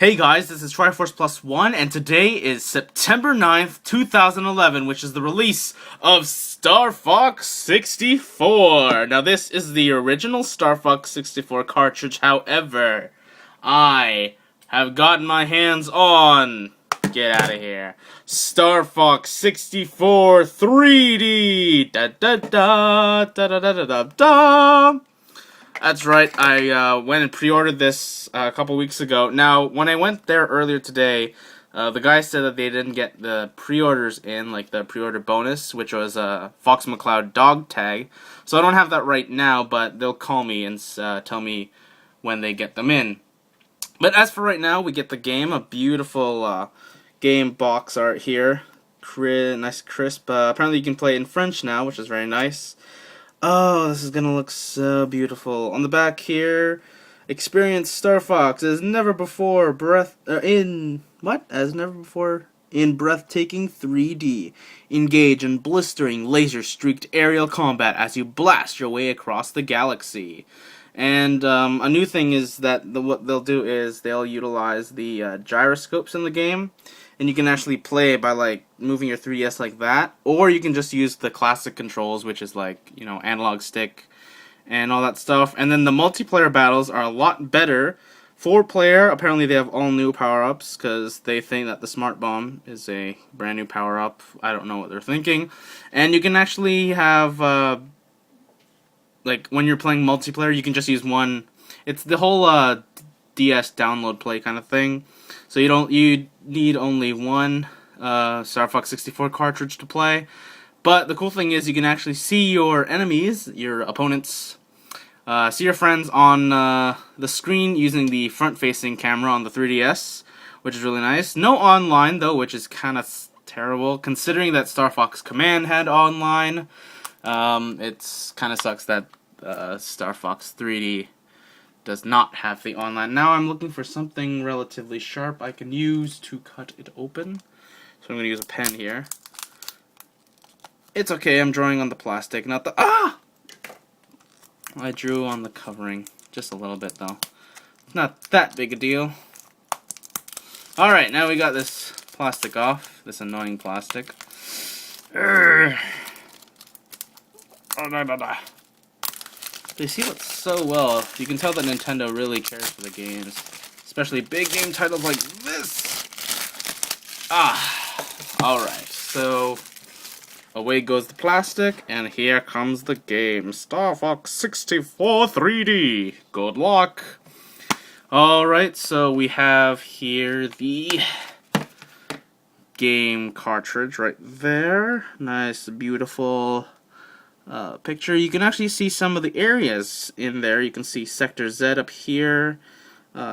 Hey guys, this is Triforce Plus One, and today is September 9th, 2011, which is the release of Star Fox 64. Now, this is the original Star Fox 64 cartridge, however, I have gotten my hands on, get out of here, Star Fox 64 3D! Da da da da da da da da da! That's right, I went and pre-ordered this a couple weeks ago. Now, when I went there earlier today, the guy said that they didn't get the pre-orders in, like the pre-order bonus, which was a Fox McCloud dog tag. So I don't have that right now, but they'll call me and tell me when they get them in. But as for right now, we get the game, a beautiful game box art here. Nice crisp. Apparently you can play it in French now, which is very nice. Oh, this is gonna look so beautiful. On the back here, experience Star Fox as never before in breathtaking 3D. Engage in blistering laser-streaked aerial combat as you blast your way across the galaxy. And a new thing is that what they'll do is they'll utilize the gyroscopes in the game, and you can actually play by like moving your 3DS like that, or you can just use the classic controls, which is like, you know, analog stick and all that stuff. And then the multiplayer battles are a lot better. 4-player, apparently they have all new power-ups because they think that the Smart Bomb is a brand new power-up. I don't know what they're thinking. And you can actually have like when you're playing multiplayer, you can just use one. It's the whole DS download play kind of thing. So you need only one Star Fox 64 cartridge to play. But the cool thing is you can actually see your enemies, your opponents, see your friends on the screen using the front-facing camera on the 3DS, which is really nice. No online though, which is kind of terrible considering that Star Fox Command had online. It's kind of sucks that Star Fox 3D does not have the online. Now I'm looking for something relatively sharp I can use to cut it open. So I'm going to use a pen here. It's okay, I'm drawing on the plastic, not the... I drew on the covering. Just a little bit, though. It's not that big a deal. Alright, now we got this plastic off. This annoying plastic. Oh, They seal it so well. You can tell that Nintendo really cares for the games. Especially big game titles like this. Alright, so away goes the plastic, and here comes the game. Star Fox 64 3D. Good luck. Alright, so we have here the game cartridge right there. Nice, beautiful picture. You can actually see some of the areas in there. You can see Sector Z up here,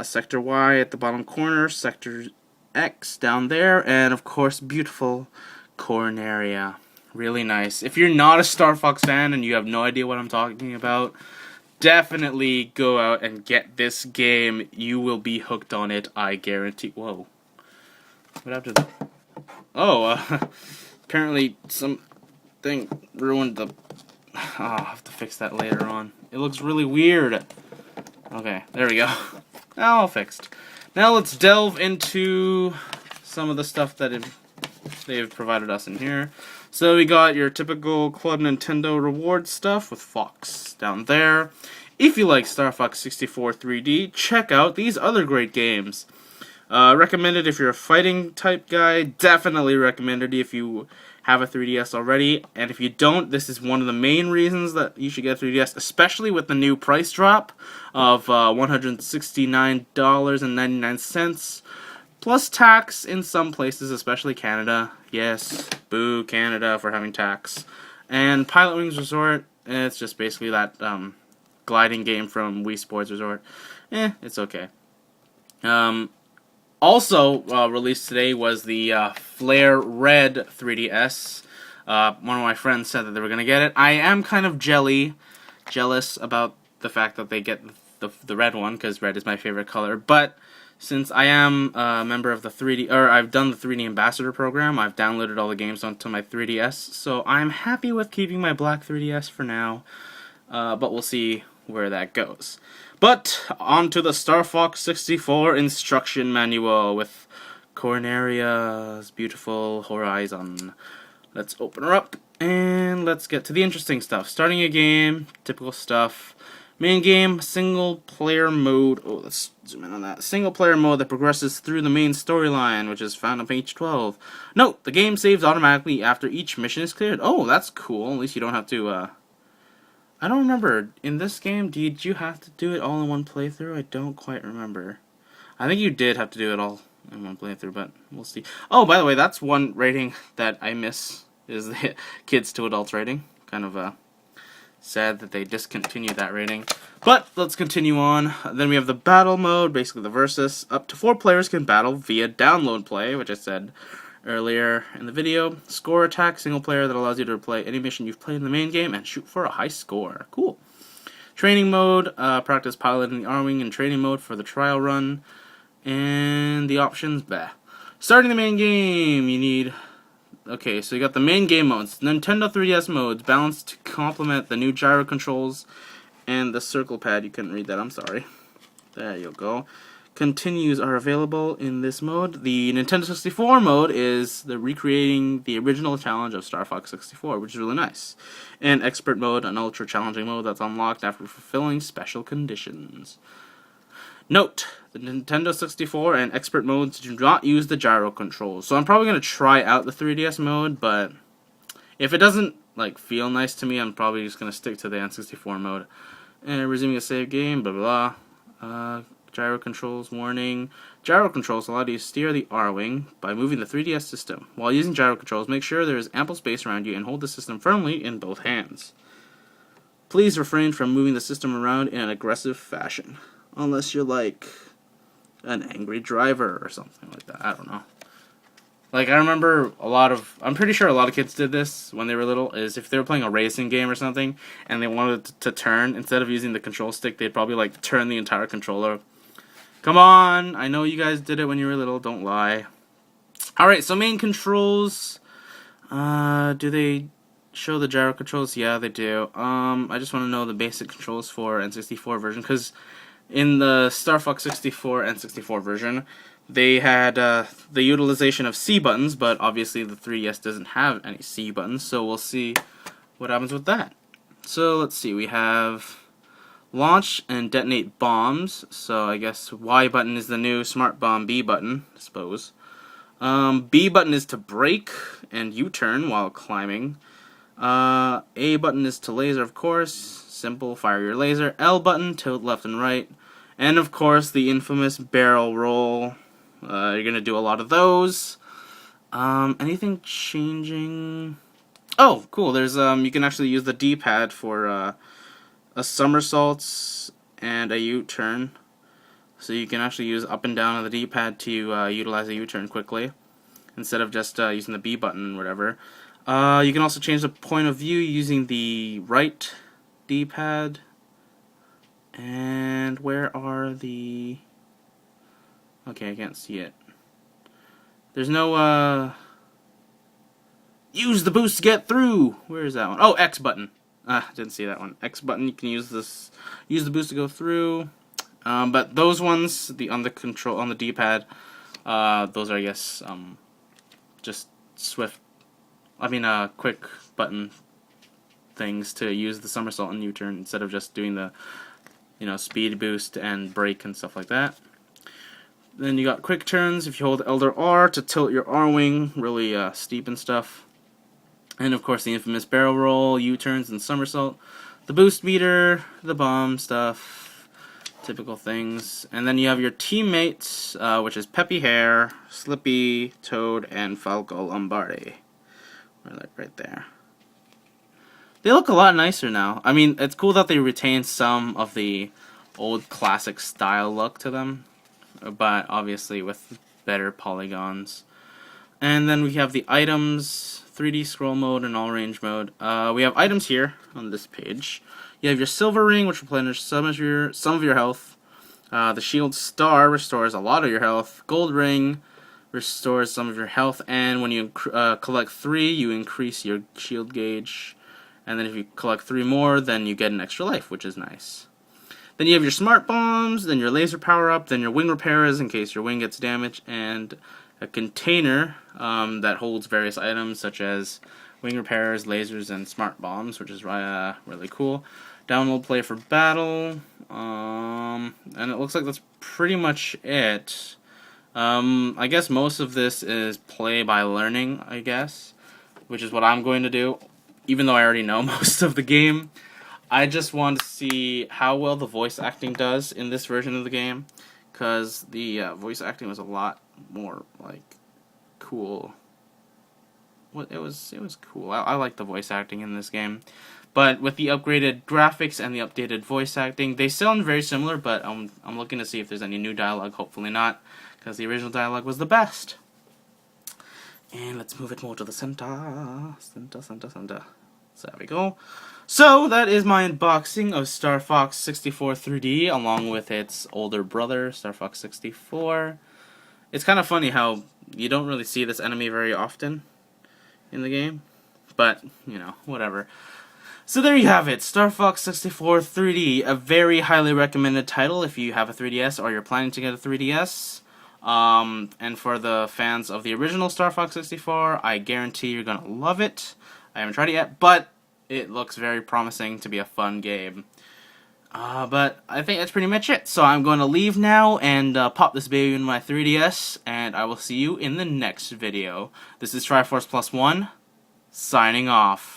Sector Y at the bottom corner, Sector X down there, and of course beautiful Corneria. Really nice. If you're not a Star Fox fan and you have no idea what I'm talking about, definitely go out and get this game. You will be hooked on it, I guarantee. Whoa. What happened to the... Oh, apparently something ruined the... I'll have to fix that later on. It looks really weird. Okay, there we go. Now all fixed. Now let's delve into some of the stuff that they've provided us in here. So we got your typical Club Nintendo reward stuff with Fox down there. If you like Star Fox 64 3D, check out these other great games. Recommended if you're a fighting type guy. Definitely recommended if you have a 3DS already. And if you don't, this is one of the main reasons that you should get a 3DS, especially with the new price drop of $169.99. Plus tax in some places, especially Canada. Yes, boo Canada for having tax. And Pilot Wings Resort, it's just basically that gliding game from Wii Sports Resort. It's okay. Also released today was the Flare Red 3DS. One of my friends said that they were going to get it. I am kind of jealous about the fact that they get the red one, because red is my favorite color. But since I am a member of the 3D, or I've done the 3D Ambassador program, I've downloaded all the games onto my 3DS, so I'm happy with keeping my black 3DS for now, but we'll see where that goes. But on to the Star Fox 64 instruction manual with Corneria's beautiful horizon. Let's open her up and let's get to the interesting stuff. Starting a game, typical stuff. Main game, single player mode. Oh, let's zoom in on that. Single player mode that progresses through the main storyline, which is found on page 12. Note, the game saves automatically after each mission is cleared. Oh, that's cool. At least you don't have to, I don't remember. In this game, did you have to do it all in one playthrough? I don't quite remember. I think you did have to do it all in one playthrough, but we'll see. Oh, by the way, that's one rating that I miss, is the kids to adults rating. Kind of, sad that they discontinued that rating. But let's continue on. Then we have the battle mode, basically the versus. Up to 4 players can battle via download play, which I said earlier in the video. Score attack, single player that allows you to play any mission you've played in the main game and shoot for a high score. Cool. Training mode, practice piloting the Arwing in training mode for the trial run. And the options, Starting the main game, you need... Okay, so you got the main game modes. Nintendo 3DS modes, balanced to complement the new gyro controls and the circle pad. You couldn't read that, I'm sorry. There you go. Continues are available in this mode. The Nintendo 64 mode is the recreating the original challenge of Star Fox 64, which is really nice. And expert mode, an ultra challenging mode that's unlocked after fulfilling special conditions. Note, the Nintendo 64 and expert modes do not use the gyro controls. So I'm probably going to try out the 3DS mode, but if it doesn't feel nice to me, I'm probably just going to stick to the N64 mode. And resuming a save game, blah blah. Gyro controls warning. Gyro controls allow you to steer the Arwing by moving the 3DS system. While using gyro controls, make sure there is ample space around you and hold the system firmly in both hands. Please refrain from moving the system around in an aggressive fashion. Unless you're an angry driver or something like that. I don't know. I remember I'm pretty sure a lot of kids did this when they were little, is if they were playing a racing game or something and they wanted to turn, instead of using the control stick, they'd probably turn the entire controller. Come on, I know you guys did it when you were little, don't lie. Alright, so main controls, do they show the gyro controls? Yeah, they do. I just want to know the basic controls for N64 version, because in the Star Fox 64 and 64 version, they had the utilization of C buttons, but obviously the 3DS doesn't have any C buttons, so we'll see what happens with that. So let's see, we have launch and detonate bombs, so I guess Y button is the new smart bomb B button, I suppose. B button is to brake and U-turn while climbing. A button is to laser, of course. Simple, fire your laser. L button, tilt left and right. And of course, the infamous barrel roll. You're gonna do a lot of those. Anything changing? Oh, cool. There's you can actually use the D-pad for a somersault and a U-turn. So you can actually use up and down on the D-pad to utilize a U-turn quickly, instead of just using the B button or whatever. You can also change the point of view using the right D-pad. And where are the... Okay, I can't see it. There's no, use the boost to get through! Where is that one? Oh, X button. Didn't see that one. X button, you can use the boost to go through. But those ones, on the D-pad, those are, I guess, just quick button things to use the somersault and U-turn instead of just doing the, speed boost and brake and stuff like that. Then you got quick turns if you hold Elder R to tilt your R-wing, really steep and stuff. And of course the infamous barrel roll, U-turns, and somersault. The boost meter, the bomb stuff, typical things. And then you have your teammates, which is Peppy Hare, Slippy, Toad, and Falco Lombardi. Right there. They look a lot nicer now. I mean, it's cool that they retain some of the old classic style look to them, but obviously with better polygons. And then we have the items, 3D scroll mode and all range mode. We have items here on this page. You have your silver ring, which replenishes some of your health. The shield star restores a lot of your health. Gold ring restores some of your health, and when you collect 3, you increase your shield gauge. And then if you collect 3 more, then you get an extra life, which is nice. Then you have your smart bombs, then your laser power-up, then your wing repairs in case your wing gets damaged, and a container that holds various items such as wing repairs, lasers, and smart bombs, which is really cool. Download play for battle, and it looks like that's pretty much it. I guess most of this is play by learning, I guess, which is what I'm going to do, even though I already know most of the game. I just want to see how well the voice acting does in this version of the game, because the voice acting was a lot more, like, cool. It was cool. I like the voice acting in this game. But with the upgraded graphics and the updated voice acting, they sound very similar, but I'm looking to see if there's any new dialogue. Hopefully not, because the original dialogue was the best. And let's move it more to the center. Center. So there we go. So that is my unboxing of Star Fox 64 3D, along with its older brother, Star Fox 64. It's kind of funny how you don't really see this enemy very often in the game, but, you know, whatever. So there you have it, Star Fox 64 3D, a very highly recommended title if you have a 3DS or you're planning to get a 3DS. And for the fans of the original Star Fox 64, I guarantee you're gonna love it. I haven't tried it yet, but it looks very promising to be a fun game. But I think that's pretty much it. So I'm going to leave now and pop this baby in my 3DS, and I will see you in the next video. This is Triforce Plus One, signing off.